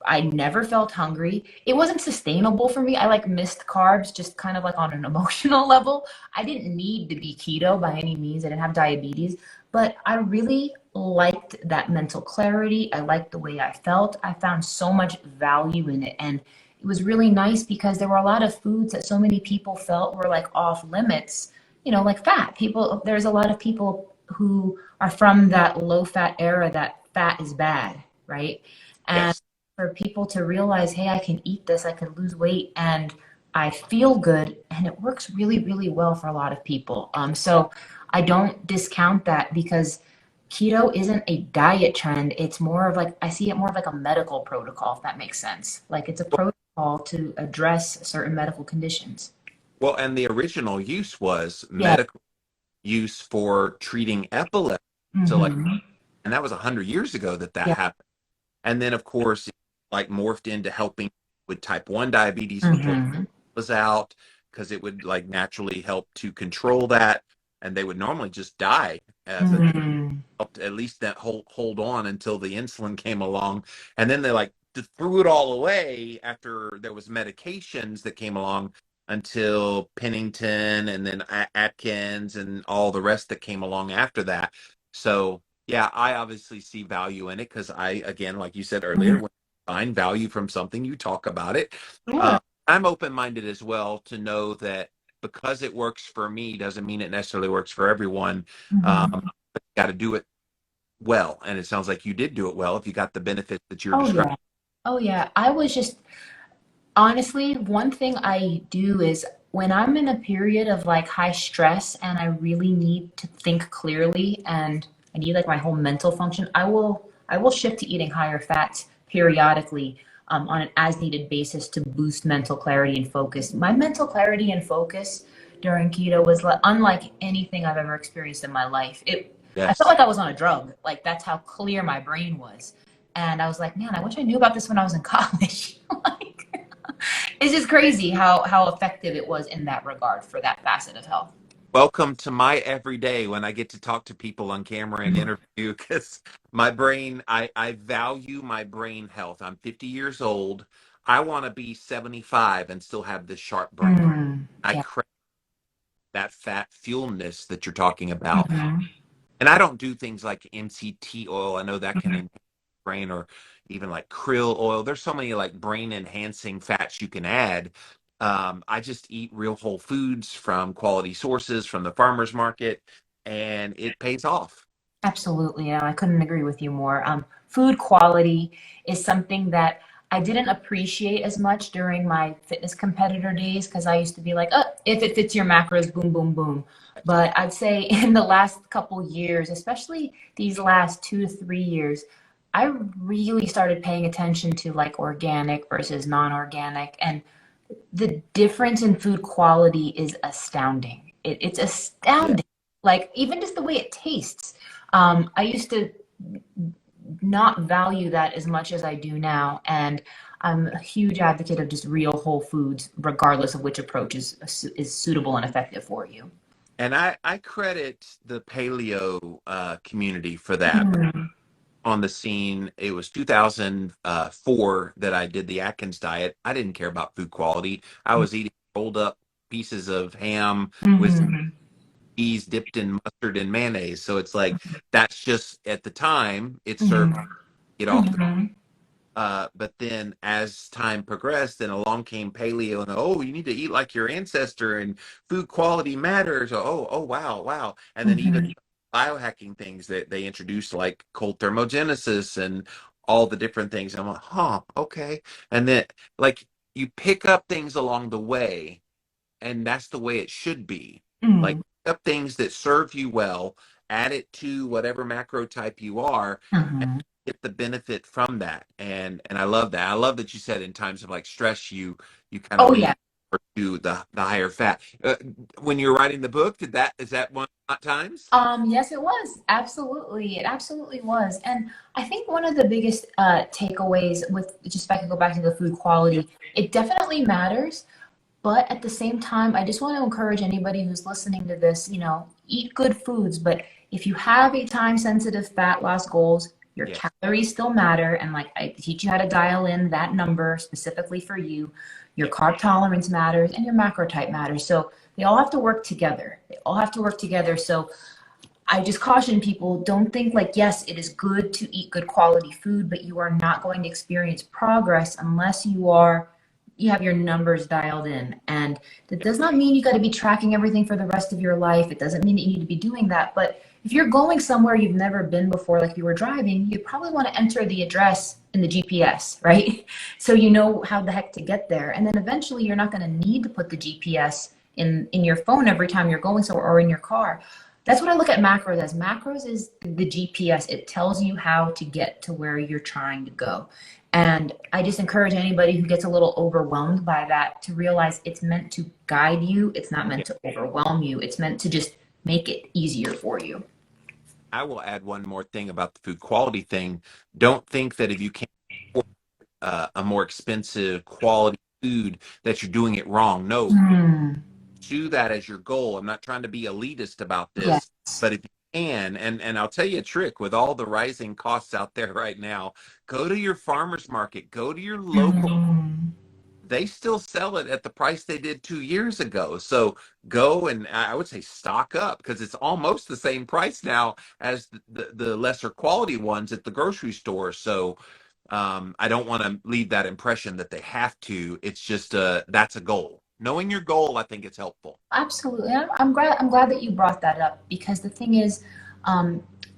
Speaker 3: I never felt hungry. It wasn't sustainable for me. I like missed carbs just kind of like on an emotional level. I didn't need to be keto by any means. I didn't have diabetes, but I really liked that mental clarity. I liked the way I felt. I found so much value in it. And it was really nice because there were a lot of foods that so many people felt were like off limits, like fat. There's a lot of people who are from that low fat era that fat is bad, right? And
Speaker 2: Yes.
Speaker 3: for people to realize, hey, I can eat this, I can lose weight, and I feel good, and it works really, really well for a lot of people. So I don't discount that because keto isn't a diet trend. It's more of like, I see it more of like a medical protocol, if that makes sense. Like it's a protocol to address certain medical conditions.
Speaker 2: Well, and the original use was
Speaker 3: Yeah.
Speaker 2: medical use for treating epilepsy. So like,
Speaker 3: Hmm.
Speaker 2: and that was 100 years ago that
Speaker 3: Yeah.
Speaker 2: happened. And then of course, it, like morphed into helping with type 1 diabetes before it
Speaker 3: Hmm.
Speaker 2: was out, because it would like naturally help to control that. And they would normally just die. But
Speaker 3: Hmm.
Speaker 2: helped at least that hold on until the insulin came along, and then they like threw it all away after there was medications that came along until Pennington and then Atkins and all the rest that came along after that. So yeah, I obviously see value in it because I, again, like you said earlier, when you find value from something, you talk about it.
Speaker 3: Sure.
Speaker 2: I'm open-minded as well to know that because it works for me doesn't mean it necessarily works for everyone.
Speaker 3: Hmm.
Speaker 2: But you got to do it well, and it sounds like you did do it well if you got the benefits that you're
Speaker 3: Oh
Speaker 2: describing.
Speaker 3: yeah. Oh yeah. I was just honestly, one thing I do is when I'm in a period of like high stress and I really need to think clearly and I need like my whole mental function, I will shift to eating higher fats periodically on an as needed basis to boost mental clarity and focus. My mental clarity and focus during keto was unlike anything I've ever experienced in my life. I felt
Speaker 2: Yes.
Speaker 3: like I was on a drug. Like that's how clear my brain was. And I was like, man, I wish I knew about this when I was in college. Like, it's just crazy how effective it was in that regard for that facet of health.
Speaker 2: Welcome to my everyday when I get to talk to people on camera and interview, because my brain, I value my brain health. I'm 50 years old. I want to be 75 and still have this sharp brain.
Speaker 3: Mm,
Speaker 2: I
Speaker 3: yeah.
Speaker 2: crave that fat fuelness that you're talking about.
Speaker 3: Hmm.
Speaker 2: And I don't do things like MCT oil. I know that can
Speaker 3: Hmm.
Speaker 2: enhance the brain, or even like krill oil. There's so many like brain enhancing fats you can add. I just eat real whole foods from quality sources from the farmer's market, and it pays off.
Speaker 3: Absolutely. I couldn't agree with you more. Food quality is something that I didn't appreciate as much during my fitness competitor days because I used to be like, oh, if it fits your macros, boom, boom, boom. But I'd say in the last couple years, especially these last 2 to 3 years, I really started paying attention to like organic versus non-organic. And the difference in food quality is astounding. It's
Speaker 2: Yeah.
Speaker 3: astounding. Like even just the way it tastes. I used to not value that as much as I do now, and I'm a huge advocate of just real whole foods, regardless of which approach is suitable and effective for you.
Speaker 2: And I credit the paleo community for that.
Speaker 3: Mm,
Speaker 2: On the scene, it was 2004 that I did the Atkins diet. I didn't care about food quality. I was eating rolled up pieces of ham with
Speaker 3: mhm,
Speaker 2: cheese dipped in mustard and mayonnaise. So it's like that's just at the time it served
Speaker 3: mhm,
Speaker 2: it off the.
Speaker 3: mhm,
Speaker 2: But then as time progressed, and along came paleo, and oh, you need to eat like your ancestor, and food quality matters. Oh, wow, wow. And then even
Speaker 3: mhm,
Speaker 2: biohacking things that they introduced, like cold thermogenesis and all the different things. I'm like, huh, okay. And then like you pick up things along the way, and that's the way it should be. Like
Speaker 3: mhm,
Speaker 2: pick up things that serve you well, add it to whatever macro type you are, and
Speaker 3: mhm.
Speaker 2: get the benefit from that. And I love that. I love that you said in times of like stress, you kind of
Speaker 3: Oh
Speaker 2: lean
Speaker 3: yeah.
Speaker 2: or to the higher fat. When you're writing the book, is that one of the times?
Speaker 3: Yes, it was. Absolutely. It absolutely was. And I think one of the biggest takeaways with just if I could go back to the food quality, it definitely matters. But at the same time, I just want to encourage anybody who's listening to this, eat good foods. But if you have a time-sensitive fat loss goals, your
Speaker 2: Yes.
Speaker 3: calories still matter. And like I teach you how to dial in that number specifically for you. Your carb tolerance matters and your macrotype matters. So they all have to work together. They all have to work together. So I just caution people, don't think like, yes, it is good to eat good quality food, but you are not going to experience progress unless you have your numbers dialed in. And that does not mean you got to be tracking everything for the rest of your life. It doesn't mean that you need to be doing that. But if you're going somewhere you've never been before, like you were driving, you probably want to enter the address in the GPS, right? So you know how the heck to get there. And then eventually you're not going to need to put the GPS in your phone every time you're going somewhere or in your car. That's what I look at macros as. Macros is the GPS. It tells you how to get to where you're trying to go. And I just encourage anybody who gets a little overwhelmed by that to realize it's meant to guide you. It's not meant to overwhelm you. It's meant to just make it easier for you.
Speaker 2: I will add one more thing about the food quality thing. Don't think that if you can't afford a more expensive quality food that you're doing it wrong. No, do that as your goal. I'm not trying to be elitist about this,
Speaker 3: Yes.
Speaker 2: but if you can, and I'll tell you a trick with all the rising costs out there right now, go to your farmer's market, go to your local. They still sell it at the price they did 2 years ago. So go and I would say stock up because it's almost the same price now as the lesser quality ones at the grocery store. So I don't want to leave that impression that they have to. It's just that's a goal. Knowing your goal, I think it's helpful.
Speaker 3: Absolutely. I'm glad that you brought that up because the thing is,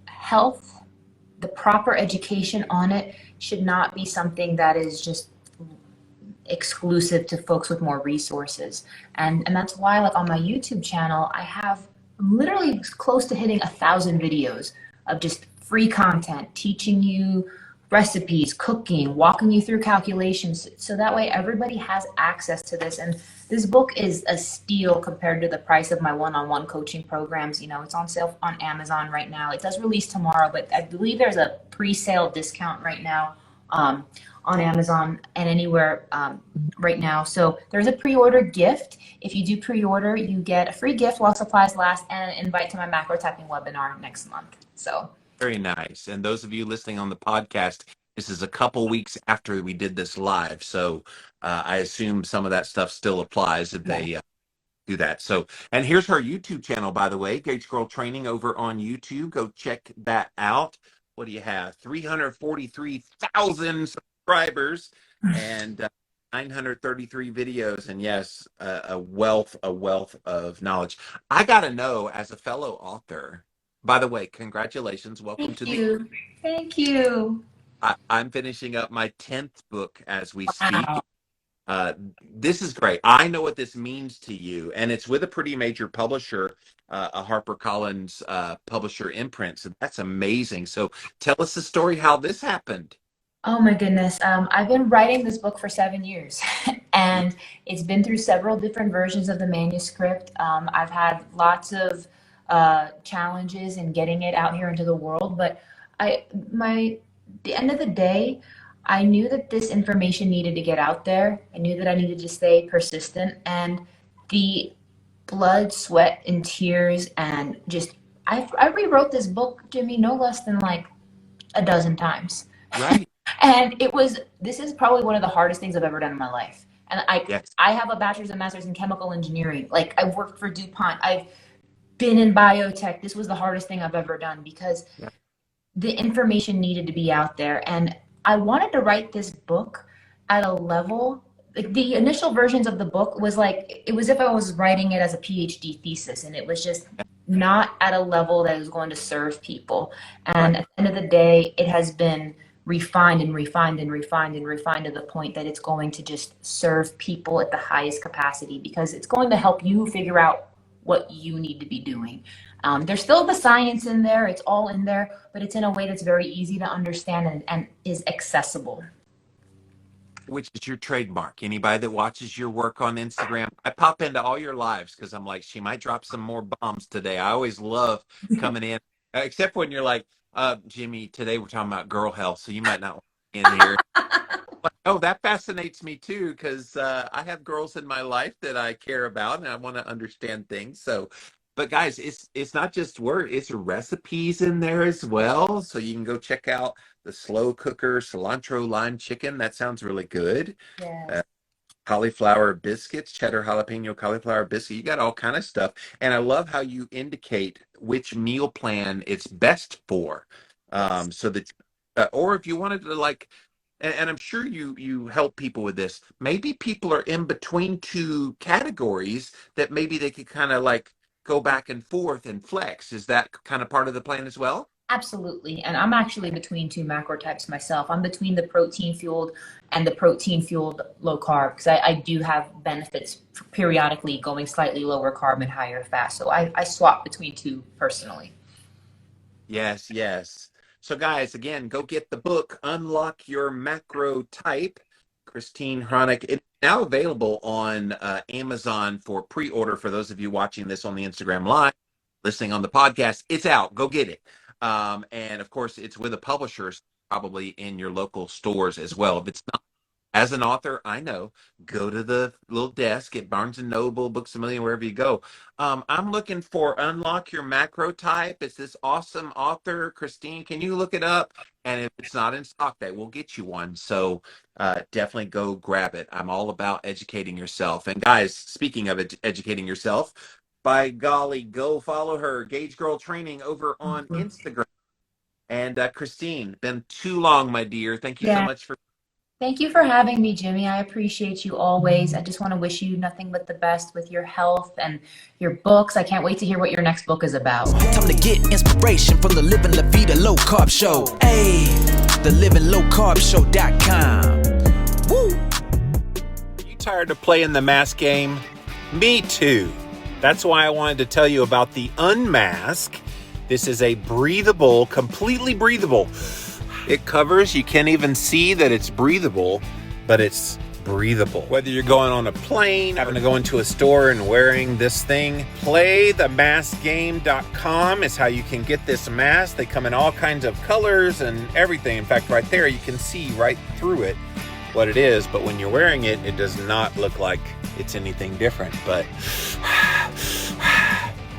Speaker 3: health, the proper education on it should not be something that is just exclusive to folks with more resources. And that's why, like on my YouTube channel, I'm literally close to hitting 1,000 videos of just free content, teaching you recipes, cooking, walking you through calculations. So that way everybody has access to this. And this book is a steal compared to the price of my one-on-one coaching programs. It's on sale on Amazon right now. It does release tomorrow, but I believe there's a pre-sale discount right now on Amazon and anywhere right now. So there's a pre-order gift. If you do pre-order, you get a free gift while supplies last and an invite to my macrotyping webinar next month. So
Speaker 2: very nice. And those of you listening on the podcast, this is a couple weeks after we did this live. So I assume some of that stuff still applies if they do that. So, and here's her YouTube channel, by the way, Gage Girl Training over on YouTube. Go check that out. What do you have? 343,000 subscribers and 933 videos. And yes, a wealth of knowledge. I got to know, as a fellow author, by the way, congratulations. Welcome to the.
Speaker 3: Thank you.
Speaker 2: I'm finishing up my 10th book as we speak.
Speaker 3: Wow.
Speaker 2: This is great. I know what this means to you, and it's with a pretty major publisher, a HarperCollins publisher imprint. So that's amazing. So tell us the story, how this happened.
Speaker 3: Oh my goodness. I've been writing this book for 7 years and it's been through several different versions of the manuscript. I've had lots of challenges in getting it out here into the world, but the end of the day, I knew that this information needed to get out there. I knew that I needed to stay persistent, and the blood, sweat, and tears, and just I rewrote this book, Jimmy, no less than like a dozen times.
Speaker 2: Right.
Speaker 3: And this is probably one of the hardest things I've ever done in my life. And I have a bachelor's and master's in chemical engineering. Like, I've worked for DuPont. I've been in biotech. This was the hardest thing I've ever done because the information needed to be out there. And I wanted to write this book at a level, like the initial versions of the book was like, it was if I was writing it as a PhD thesis, and it was just not at a level that was going to serve people. And at the end of the day, it has been refined and refined and refined and refined to the point that it's going to just serve people at the highest capacity, because it's going to help you figure out what you need to be doing. There's still the science in there, it's all in there, but it's in a way that's very easy to understand and is accessible.
Speaker 2: which is your trademark. Anybody that watches your work on Instagram, I pop into all your lives because I'm like, she might drop some more bombs today. I always love coming in, except when you're like, Jimmy, today we're talking about girl health, so you might not want to be in here. But, oh, that fascinates me too, because I have girls in my life that I care about and I want to understand things. So, but guys, it's not just word, it's recipes in there as well. So you can go check out the slow cooker cilantro lime chicken. That sounds really good.
Speaker 3: Yes.
Speaker 2: Cauliflower biscuits, cheddar jalapeno cauliflower biscuit. You got all kind of stuff. And I love how you indicate which meal plan it's best for. So that, or if you wanted to like, and I'm sure you help people with this. Maybe people are in between two categories that maybe they could kind of like go back and forth and flex. Is that kind of part of the plan as well?
Speaker 3: Absolutely. And I'm actually between two macrotypes myself. I'm between the protein fueled and the protein fueled low carb because I do have benefits periodically going slightly lower carb and higher fat. So I swap between two personally.
Speaker 2: Yes, yes. So guys, again, go get the book, Unlock Your Macrotype, Christine Hronec. It's now available on Amazon for pre-order for those of you watching this on the Instagram Live, listening on the podcast. It's out. Go get it. And of course, it's with a publisher, so probably in your local stores as well. If it's not, as an author, I know, go to the little desk at Barnes and Noble, Books a Million, wherever you go. I'm looking for Unlock Your Macrotype. It's this awesome author, Christine. Can you look it up? And if it's not in stock, they will get you one. So definitely go grab it. I'm all about educating yourself. And guys, speaking of educating yourself, by golly, go follow her, Gauge Girl Training, over on Instagram. And Christine, been too long, my dear. Thank you so much for.
Speaker 3: Thank you for having me, Jimmy. I appreciate you always. I just want to wish you nothing but the best with your health and your books. I can't wait to hear what your next book is about.
Speaker 1: Time to get inspiration from the Living La Vida Low Carb Show. Hey, the livinglowcarbshow.com. Woo!
Speaker 2: Are you tired of playing the mask game? Me too. That's why I wanted to tell you about the Unmask. This is a breathable, completely breathable. It covers, you can't even see that it's breathable, but it's breathable. Whether you're going on a plane, having to go into a store and wearing this thing, playthemaskgame.com is how you can get this mask. They come in all kinds of colors and everything. In fact, right there, you can see right through it what it is, but when you're wearing it, it does not look like it's anything different, but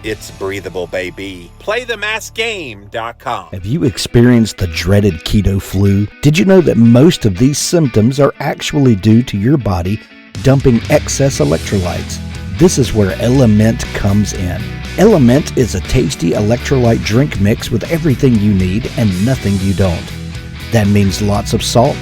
Speaker 2: it's breathable, baby. Playthemaskgame.com.
Speaker 4: Have you experienced the dreaded keto flu? Did you know that most of these symptoms are actually due to your body dumping excess electrolytes? This is where Element comes in. Element is a tasty electrolyte drink mix with everything you need and nothing you don't. That means lots of salt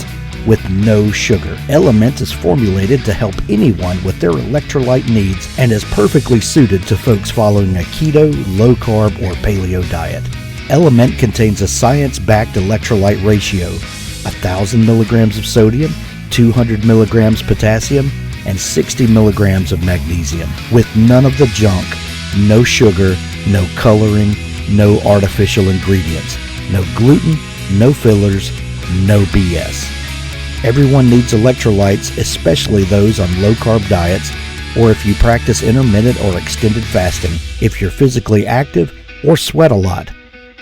Speaker 4: with no sugar. Element is formulated to help anyone with their electrolyte needs and is perfectly suited to folks following a keto, low carb, or paleo diet. Element contains a science-backed electrolyte ratio, 1,000 milligrams of sodium, 200 milligrams potassium, and 60 milligrams of magnesium, with none of the junk, no sugar, no coloring, no artificial ingredients, no gluten, no fillers, no BS. Everyone needs electrolytes, especially those on low-carb diets, or if you practice intermittent or extended fasting, if you're physically active, or sweat a lot.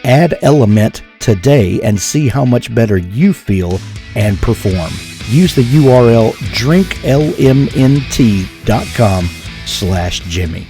Speaker 4: Add Element today and see how much better you feel and perform. Use the URL drinklmnt.com/Jimmy.